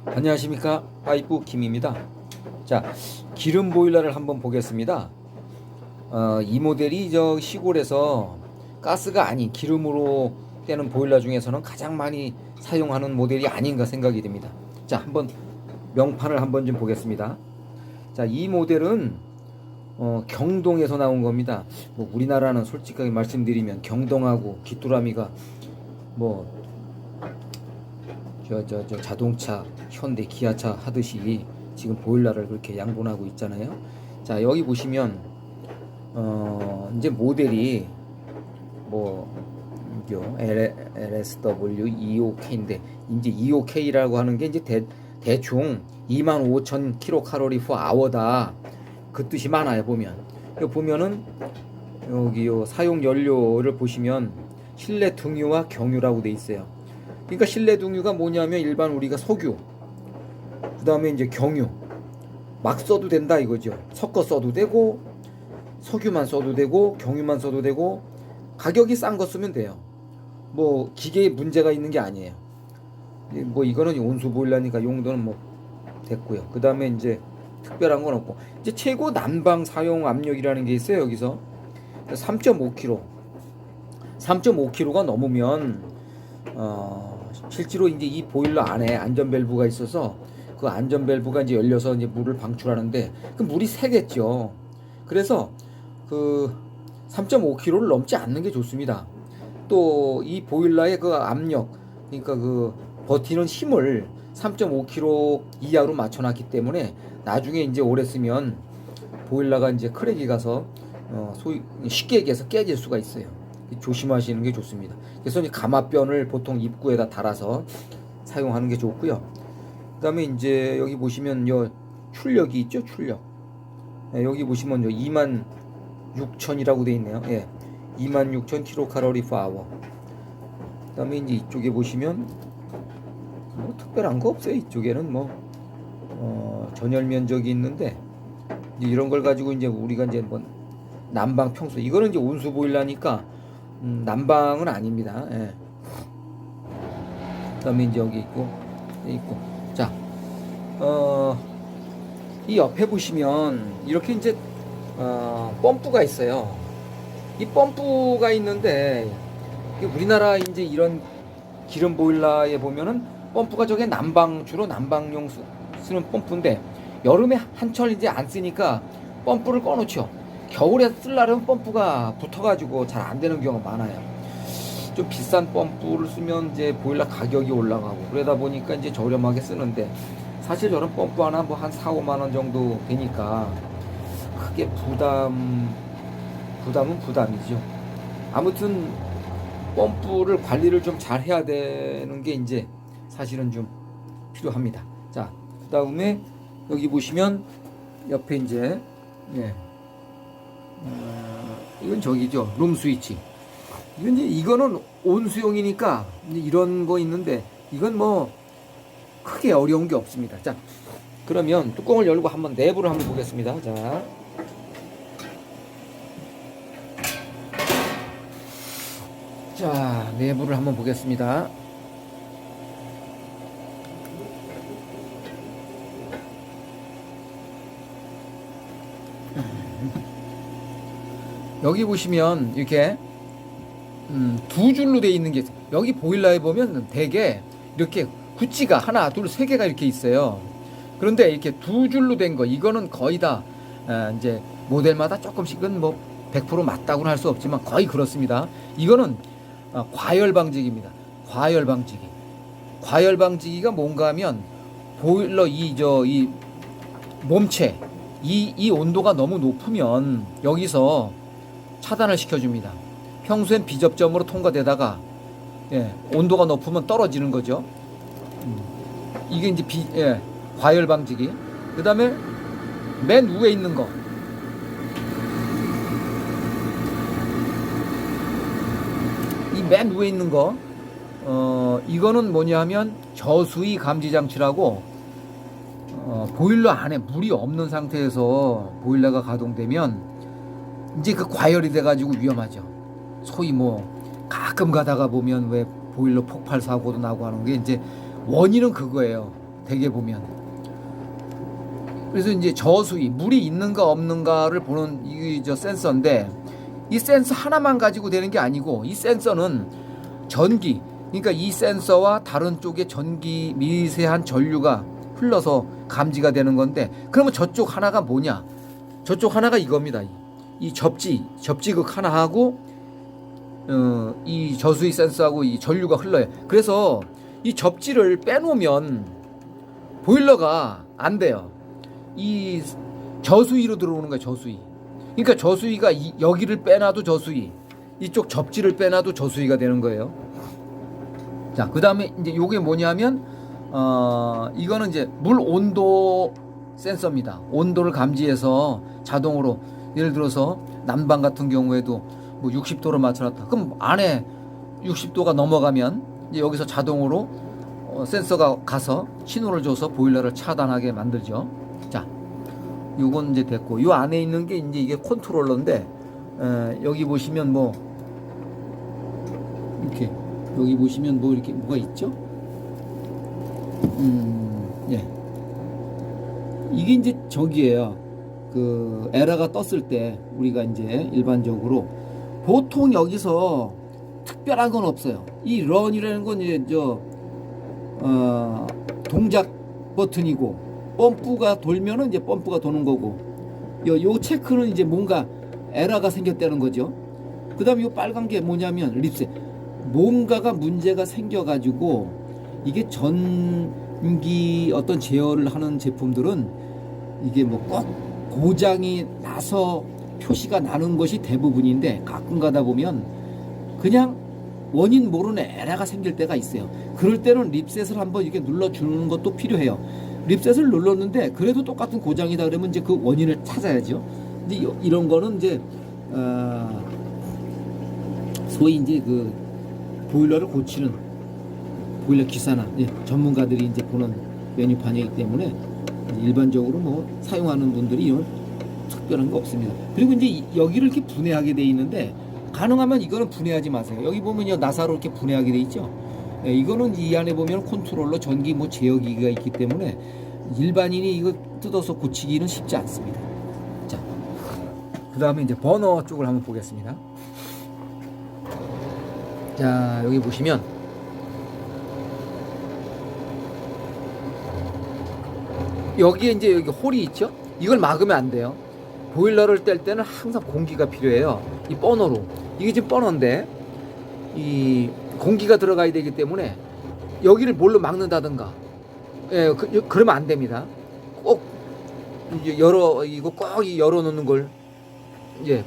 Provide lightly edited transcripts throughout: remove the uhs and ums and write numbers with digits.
안녕하십니까, 파이프 김입니다. 자, 기름 보일러를 한번 보겠습니다. 이 모델이 저 시골에서 가스가 아닌 기름으로 떼는 보일러 중에서는 가장 많이 사용하는 모델이 아닌가 생각이 됩니다. 자, 한번 명판을 한번 좀 보겠습니다. 자, 이 모델은 경동에서 나온 겁니다. 뭐 우리나라는 솔직하게 말씀드리면 경동하고 귀뚜라미가 뭐 자동차, 현대, 기아차 하듯이 지금 보일러를 그렇게 양분하고 있잖아요. 자, 여기 보시면 이제 모델이 뭐 LSW 25K인데 이제 25K라고 하는 게 이제 대충 25,000kcal per hour다 그 뜻이 많아요. 보면은 여기 사용 연료를 보시면 실내 등유와 경유라고 돼 있어요. 그러니까 실내 등유가 뭐냐면 일반 우리가 석유, 그 다음에 이제 경유 막 써도 된다 이거죠. 섞어 써도 되고 석유만 써도 되고 경유만 써도 되고 가격이 싼 거 쓰면 돼요. 뭐 기계에 문제가 있는 게 아니에요. 뭐 이거는 온수 보일러니까 용도는 뭐 됐고요. 그 다음에 이제 특별한 건 없고 이제 최고 난방 사용 압력이라는 게 있어요. 여기서 3.5kg가 넘으면 실제로 이제 이 보일러 안에 안전 밸브가 있어서 그 안전 밸브가 이제 열려서 이제 물을 방출하는데 그 물이 새겠죠. 그래서 그 3.5kg를 넘지 않는 게 좋습니다. 또 이 보일러의 그 압력, 그러니까 그 버티는 힘을 3.5kg 이하로 맞춰놨기 때문에 나중에 이제 오래 쓰면 보일러가 이제 크랙이 가서 소위 쉽게 얘기해서 깨질 수가 있어요. 조심하시는 게 좋습니다. 그래서 이제 가마변을 보통 입구에다 달아서 사용하는 게 좋고요. 그다음에 이제 여기 보시면 요 출력이 있죠, 출력. 여기 보시면 요 26,000이라고 돼 있네요. 예, 26,000kcal per hour. 그다음에 이제 이쪽에 보시면 뭐 특별한 거 없어요. 이쪽에는 뭐 전열 면적이 있는데 이제 이런 걸 가지고 이제 우리가 이제 뭐 난방 평소 이거는 이제 온수 보일러니까 난방은 아닙니다. 예. 그다음에 이제 여기 있고 자, 이 옆에 보시면 이렇게 이제 펌프가 있어요. 이 펌프가 있는데 우리나라 이제 이런 기름 보일러에 보면은 펌프가 저게 주로 난방용 쓰는 펌프인데 여름에 한철 이제 안 쓰니까 펌프를 꺼놓죠. 겨울에 쓰려면 펌프가 붙어가지고 잘 안 되는 경우가 많아요. 좀 비싼 펌프를 쓰면 이제 보일러 가격이 올라가고 그러다 보니까 이제 저렴하게 쓰는데 사실 저런 펌프 하나 뭐 한 4, 5만 원 정도 되니까 크게 부담은 부담이죠. 아무튼 펌프를 관리를 좀 잘 해야 되는 게 이제 사실은 좀 필요합니다. 자, 그 다음에 여기 보시면 옆에 이제 이건 저기죠, 룸 스위치. 이거는 온수용이니까 이제 이런 거 있는데 이건 뭐 크게 어려운 게 없습니다. 자, 그러면 뚜껑을 열고 한번 내부를 한번 보겠습니다. 자, 내부를 한번 보겠습니다. 여기 보시면 이렇게 두 줄로 되어 있는 게 있어요. 여기 보일러에 보면 대개 이렇게 구찌가 하나, 둘, 세 개가 이렇게 있어요. 그런데 이렇게 두 줄로 된 거 이거는 거의 다 이제 모델마다 조금씩은 뭐 100% 맞다고는 할 수 없지만 거의 그렇습니다. 이거는 과열 방지기입니다. 과열 방지기가 뭔가 하면 보일러 이 몸체 이 온도가 너무 높으면 여기서 차단을 시켜줍니다. 평소엔 비접점으로 통과되다가 온도가 높으면 떨어지는 거죠. 이게 이제 과열 방지기. 그 다음에 맨 위에 있는 거. 이 맨 위에 있는 거. 이거는 뭐냐 하면 저수위 감지 장치라고 보일러 안에 물이 없는 상태에서 보일러가 가동되면 이제 그 과열이 돼가지고 위험하죠. 소위 뭐 가끔 가다가 보면 왜 보일러 폭발 사고도 나고 하는 게 이제 원인은 그거예요. 대개 보면. 그래서 이제 저수위, 물이 있는가 없는가를 보는 이 저 센서인데, 이 센서 하나만 가지고 되는 게 아니고, 이 센서는 전기, 그러니까 이 센서와 다른 쪽에 전기 미세한 전류가 흘러서 감지가 되는 건데, 그러면 저쪽 하나가 뭐냐? 저쪽 하나가 이겁니다. 이 접지극 하나하고 이 저수위 센서하고 이 전류가 흘러요. 그래서 이 접지를 빼놓으면 보일러가 안 돼요. 이 저수위로 들어오는 거예요. 저수위. 그러니까 저수위가 여기를 빼놔도 저수위, 이쪽 접지를 빼놔도 저수위가 되는 거예요. 자, 그 다음에 이제 요게 뭐냐면 이거는 이제 물 온도 센서입니다. 온도를 감지해서 자동으로, 예를 들어서 난방 같은 경우에도 뭐 60도로 맞춰놨다. 그럼 안에 60도가 넘어가면 이제 여기서 자동으로 센서가 가서 신호를 줘서 보일러를 차단하게 만들죠. 자, 요건 이제 됐고, 요 안에 있는 게 이제 이게 컨트롤러인데, 여기 보시면 뭐 이렇게, 여기 보시면 뭐 이렇게 뭐가 있죠? 예. 이게 이제 저기예요. 그 에러가 떴을 때 우리가 이제 일반적으로 보통 여기서 특별한 건 없어요. 이 런이라는 건 이제 동작 버튼이고, 펌프가 돌면은 이제 펌프가 도는 거고, 요 체크는 이제 뭔가 에러가 생겼다는 거죠. 그 다음에 요 빨간 게 뭐냐면 립셋. 뭔가가 문제가 생겨가지고, 이게 전기 어떤 제어를 하는 제품들은 이게 뭐 꼭 고장이 나서 표시가 나는 것이 대부분인데, 가끔 가다 보면 그냥 원인 모르는 에러가 생길 때가 있어요. 그럴 때는 립셋을 한번 이렇게 눌러주는 것도 필요해요. 립셋을 눌렀는데 그래도 똑같은 고장이다 그러면 이제 그 원인을 찾아야죠. 근데 이런 거는 이제 소위 이제 그 보일러를 고치는 보일러 기사나 전문가들이 이제 보는 메뉴판이기 때문에 일반적으로 뭐 사용하는 분들이 이런 특별한 거 없습니다. 그리고 이제 여기를 이렇게 분해하게 돼 있는데, 가능하면 이거는 분해하지 마세요. 여기 보면요, 나사로 이렇게 분해하게 돼 있죠. 이거는 이 안에 보면 컨트롤러, 전기 뭐 제어기가 있기 때문에 일반인이 이거 뜯어서 고치기는 쉽지 않습니다. 자, 그 다음에 이제 버너 쪽을 한번 보겠습니다. 자, 여기 보시면 여기에 이제 여기 홀이 있죠. 이걸 막으면 안 돼요. 보일러를 뗄 때는 항상 공기가 필요해요. 이 버너로, 이게 지금 버너인데 이 공기가 들어가야 되기 때문에 여기를 뭘로 막는다든가, 그러면 안 됩니다. 꼭 이거 꼭 열어놓는 걸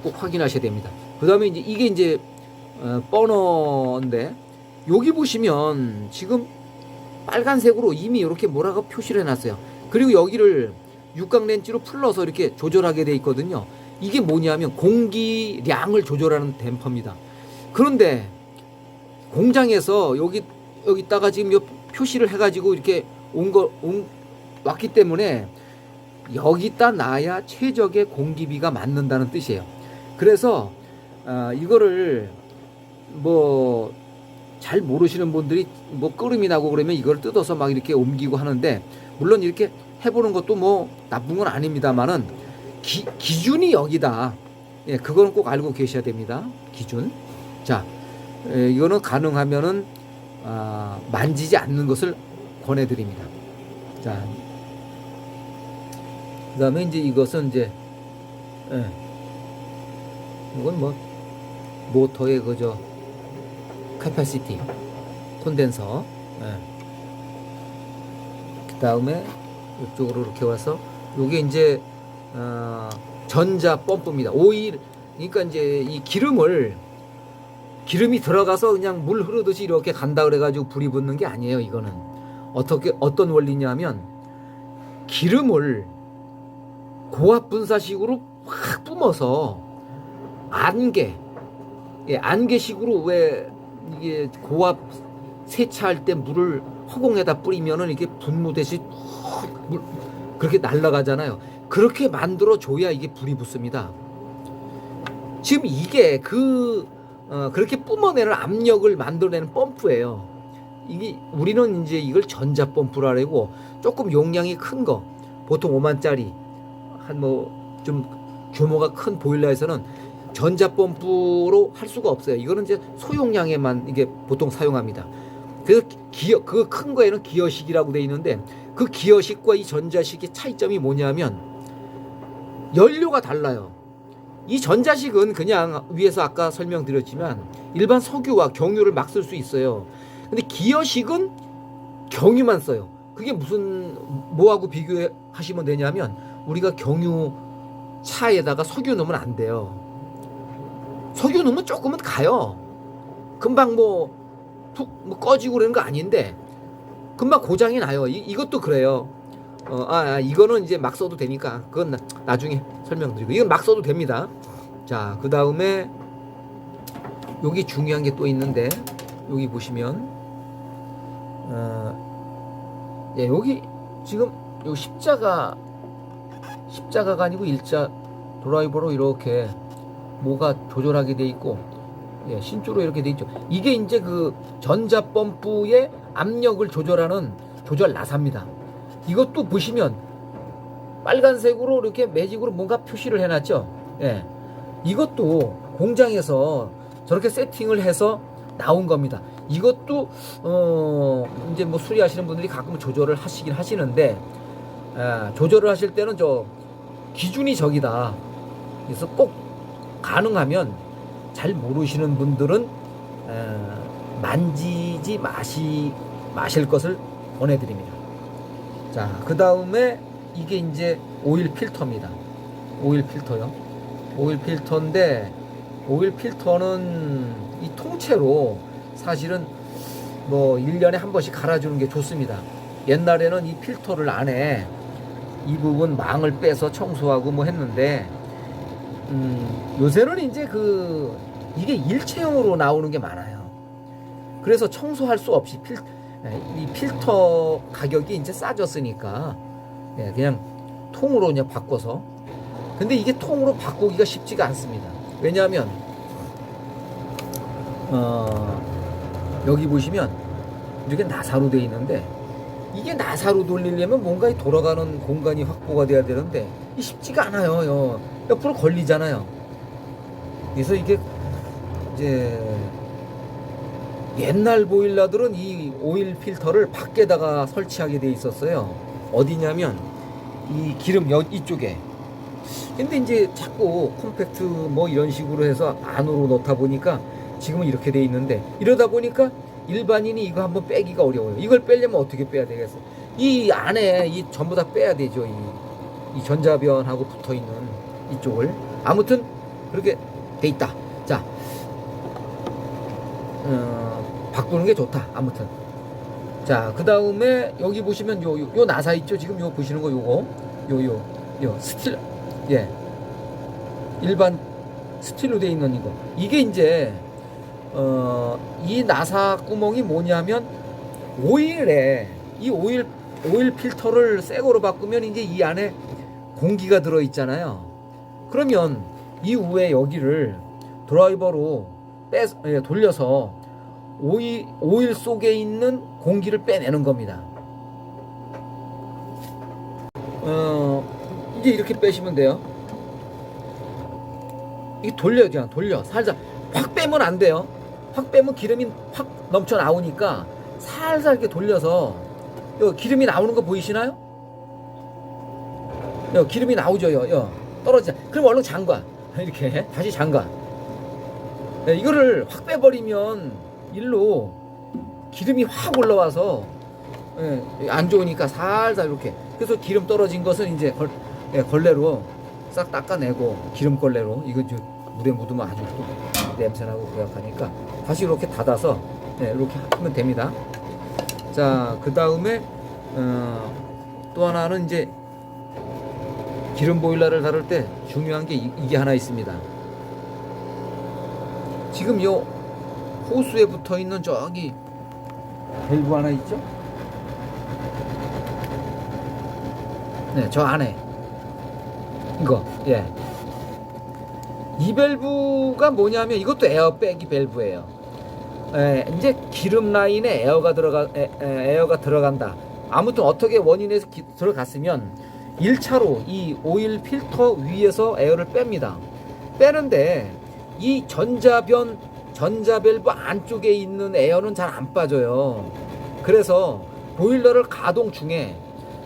꼭 확인하셔야 됩니다. 그 다음에 이제 이게 이제 버너인데, 여기 보시면 지금 빨간색으로 이미 이렇게 뭐라고 표시를 해놨어요. 그리고 여기를 육각 렌치로 풀러서 이렇게 조절하게 돼 있거든요. 이게 뭐냐면 공기량을 조절하는 댐퍼입니다. 그런데 공장에서 여기다가 지금 요 표시를 해가지고 이렇게 왔기 때문에 여기다 놔야 최적의 공기비가 맞는다는 뜻이에요. 그래서 이거를 뭐 잘 모르시는 분들이 뭐 끓음이 나고 그러면 이걸 뜯어서 막 이렇게 옮기고 하는데, 물론 이렇게 해보는 것도 뭐 나쁜 건 아닙니다만은 기준이 여기다. 그거는 꼭 알고 계셔야 됩니다. 기준. 자, 이거는 가능하면은 만지지 않는 것을 권해드립니다. 자, 그 다음에 이제 이것은 이제 이건 뭐 모터의 그저 캐파시티 콘덴서. 그 다음에 이쪽으로 이렇게 와서 요게 이제 전자 펌프입니다. 오일, 그러니까 이제 이 기름이 들어가서 그냥 물 흐르듯이 이렇게 간다 그래가지고 불이 붙는 게 아니에요. 이거는 어떤 원리냐면, 기름을 고압 분사식으로 확 뿜어서 안개식으로, 왜 이게 고압 세차할 때 물을 허공에다 뿌리면은 이게 분무듯이 그렇게 날아가잖아요. 그렇게 만들어 줘야 이게 불이 붙습니다. 지금 이게 그렇게 뿜어내는 압력을 만들어내는 펌프예요. 이게 우리는 이제 이걸 전자 펌프라고 조금 용량이 큰 거, 보통 5만짜리 한 뭐 좀 규모가 큰 보일러에서는 전자 펌프로 할 수가 없어요. 이거는 이제 소용량에만 이게 보통 사용합니다. 그 큰 거에는 기어식이라고 돼 있는데, 그 기어식과 이 전자식의 차이점이 뭐냐면 연료가 달라요. 이 전자식은 그냥 위에서 아까 설명드렸지만 일반 석유와 경유를 막 쓸 수 있어요. 근데 기어식은 경유만 써요. 그게 뭐하고 비교하시면 되냐면, 우리가 경유 차에다가 석유 넣으면 안 돼요. 석유 넣으면 조금은 가요. 금방 툭 꺼지고 그러는 거 아닌데 금방 고장이 나요. 이것도 그래요. 이거는 이제 막 써도 되니까 그건 나중에 설명드리고, 이건 막 써도 됩니다. 자, 그 다음에 여기 중요한 게 또 있는데, 여기 보시면 여기 지금 요 십자가가 아니고 일자 드라이버로 이렇게 뭐가 조절하게 돼 있고, 신조로 이렇게 돼 있죠. 이게 이제 그 전자 펌프의 압력을 조절하는 조절 나사입니다. 이것도 보시면 빨간색으로 이렇게 매직으로 뭔가 표시를 해놨죠. 이것도 공장에서 저렇게 세팅을 해서 나온 겁니다. 이것도 이제 뭐 수리하시는 분들이 가끔 조절을 하시긴 하시는데, 조절을 하실 때는 기준이 저기다. 그래서 꼭 가능하면 잘 모르시는 분들은 만지지 마실 것을 권해드립니다. 자, 그 다음에 이게 이제 오일 필터입니다. 오일 필터요. 오일 필터인데, 오일 필터는 이 통째로 사실은 뭐 1년에 한 번씩 갈아주는 게 좋습니다. 옛날에는 이 필터를 안에 이 부분 망을 빼서 청소하고 뭐 했는데, 요새는 이제 이게 일체형으로 나오는 게 많아요. 그래서 청소할 수 없이 이 필터 가격이 이제 싸졌으니까 그냥 통으로 그냥 바꿔서. 근데 이게 통으로 바꾸기가 쉽지가 않습니다. 왜냐하면 여기 보시면 이렇게 나사로 돼 있는데, 이게 나사로 돌리려면 뭔가 돌아가는 공간이 확보가 돼야 되는데 이 쉽지가 않아요. 옆으로 걸리잖아요. 그래서 이게 이제 옛날 보일러들은 이 오일 필터를 밖에다가 설치하게 돼 있었어요. 어디냐면 이 기름 이쪽에. 근데 이제 자꾸 컴팩트 뭐 이런 식으로 해서 안으로 넣다 보니까 지금은 이렇게 돼 있는데, 이러다 보니까 일반인이 이거 한번 빼기가 어려워요. 이걸 빼려면 어떻게 빼야 되겠어? 이 안에 전부 다 빼야 되죠. 이 전자변하고 붙어 있는 이쪽을. 아무튼 그렇게 돼 있다. 자, 바꾸는 게 좋다. 아무튼. 자, 그 다음에 여기 보시면 요 나사 있죠? 지금 요 보시는 거 요 스틸, 일반 스틸로 돼 있는 이거. 이게 이제 이 나사 구멍이 뭐냐면, 이 오일 필터를 새 거로 바꾸면 이제 이 안에 공기가 들어 있잖아요. 그러면 이후에 여기를 드라이버로 돌려서 오일 속에 있는 공기를 빼내는 겁니다. 이제 이렇게 빼시면 돼요. 이게 그냥 돌려. 살살 확 빼면 안 돼요. 확 빼면 기름이 확 넘쳐 나오니까 살살 이렇게 돌려서, 여기 기름이 나오는 거 보이시나요? 여기 기름이 나오죠. 떨어지자. 그럼 얼른 잠가. 이렇게 다시 잠가. 이거를 확 빼버리면 일로 기름이 확 올라와서 안 좋으니까 살살 이렇게. 그래서 기름 떨어진 것은 이제 걸레로 싹 닦아내고, 기름 걸레로. 이거 물에 묻으면 아주 또 냄새나고 고약하니까 다시 이렇게 닫아서 이렇게 하면 됩니다. 자, 그 다음에 또 하나는 이제 기름 보일러를 다룰 때 중요한 게 이게 하나 있습니다. 지금 요 호수에 붙어 있는 저기 밸브 하나 있죠? 저 안에 이거. 이 밸브가 뭐냐면 이것도 에어백이 밸브예요. 이제 기름 라인에 에어가 들어간다. 아무튼 어떻게 원인에서 들어갔으면 1차로 이 오일 필터 위에서 에어를 뺍니다. 빼는데 이 전자밸브 안쪽에 있는 에어는 잘 안 빠져요. 그래서 보일러를 가동 중에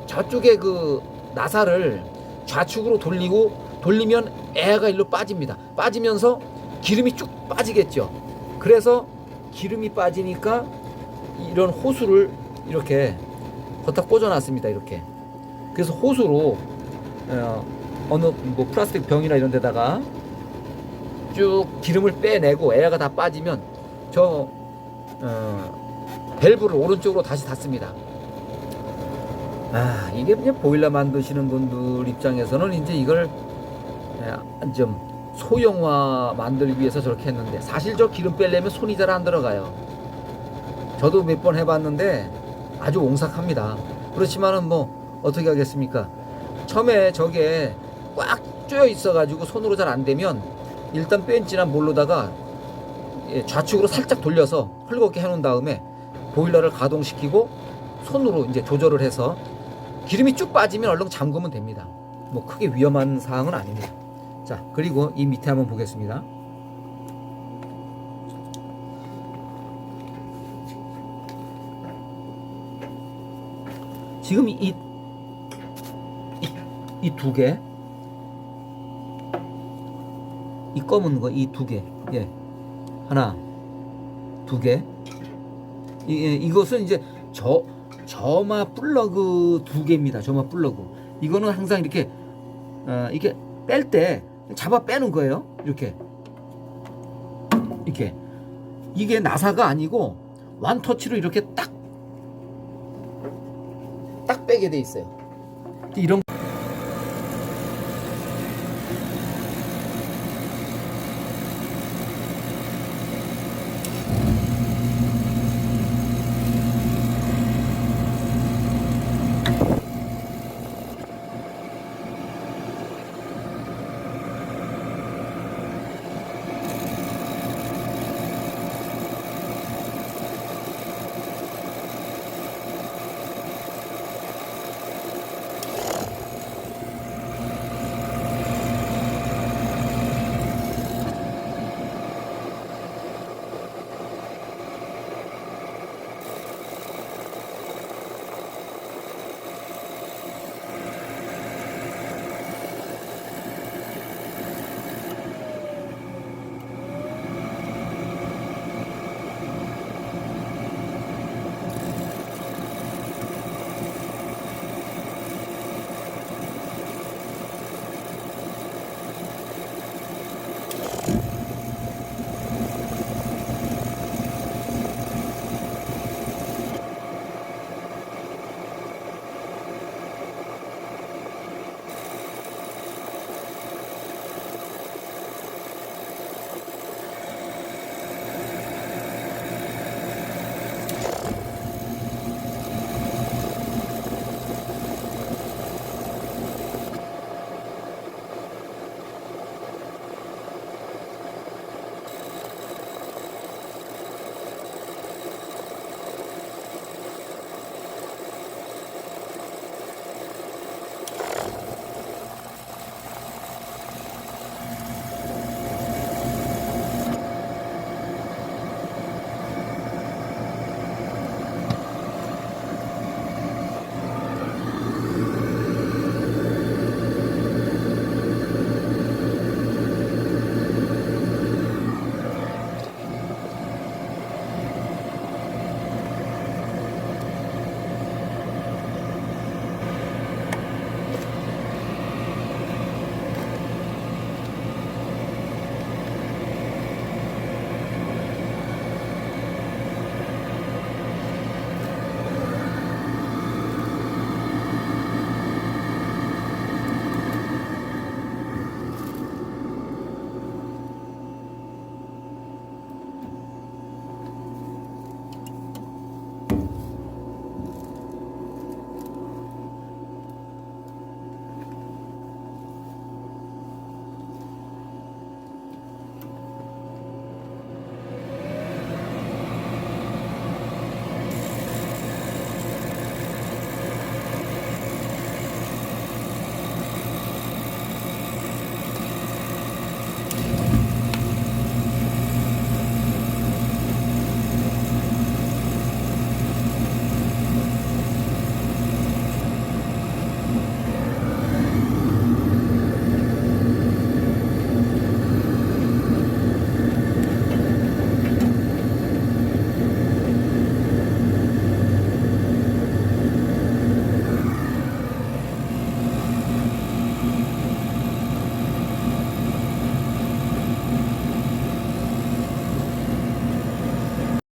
저쪽에 그 나사를 좌측으로 돌리면 에어가 일로 빠집니다. 빠지면서 기름이 쭉 빠지겠죠. 그래서 기름이 빠지니까 이런 호수를 이렇게 걷다 꽂아놨습니다. 이렇게. 그래서 호수로 어느 뭐 플라스틱 병이나 이런 데다가 쭉 기름을 빼내고 에어가 다 빠지면 저 밸브를 오른쪽으로 다시 닫습니다. 이게 그냥 보일러 만드시는 분들 입장에서는 이제 이걸 좀 소형화 만들기 위해서 저렇게 했는데, 사실 저 기름 빼려면 손이 잘 안 들어가요. 저도 몇 번 해봤는데 아주 옹삭합니다. 그렇지만은 뭐 어떻게 하겠습니까? 처음에 저게 꽉 쪼여 있어 가지고 손으로 잘 안 되면 일단 뺀지나 뭘로다가 좌측으로 살짝 돌려서 헐겁게 해놓은 다음에 보일러를 가동시키고 손으로 이제 조절을 해서 기름이 쭉 빠지면 얼른 잠그면 됩니다. 뭐 크게 위험한 사항은 아닙니다. 자, 그리고 이 밑에 한번 보겠습니다. 지금 이 두 개, 이 검은 거 이 두 개, 하나, 두 개, 이것은 이제 점화 플러그 두 개입니다. 점화 플러그. 이거는 항상 이렇게 이게 뺄 때 잡아 빼는 거예요. 이렇게 이게 나사가 아니고 완터치로 이렇게 딱 빼게 돼 있어요. 이런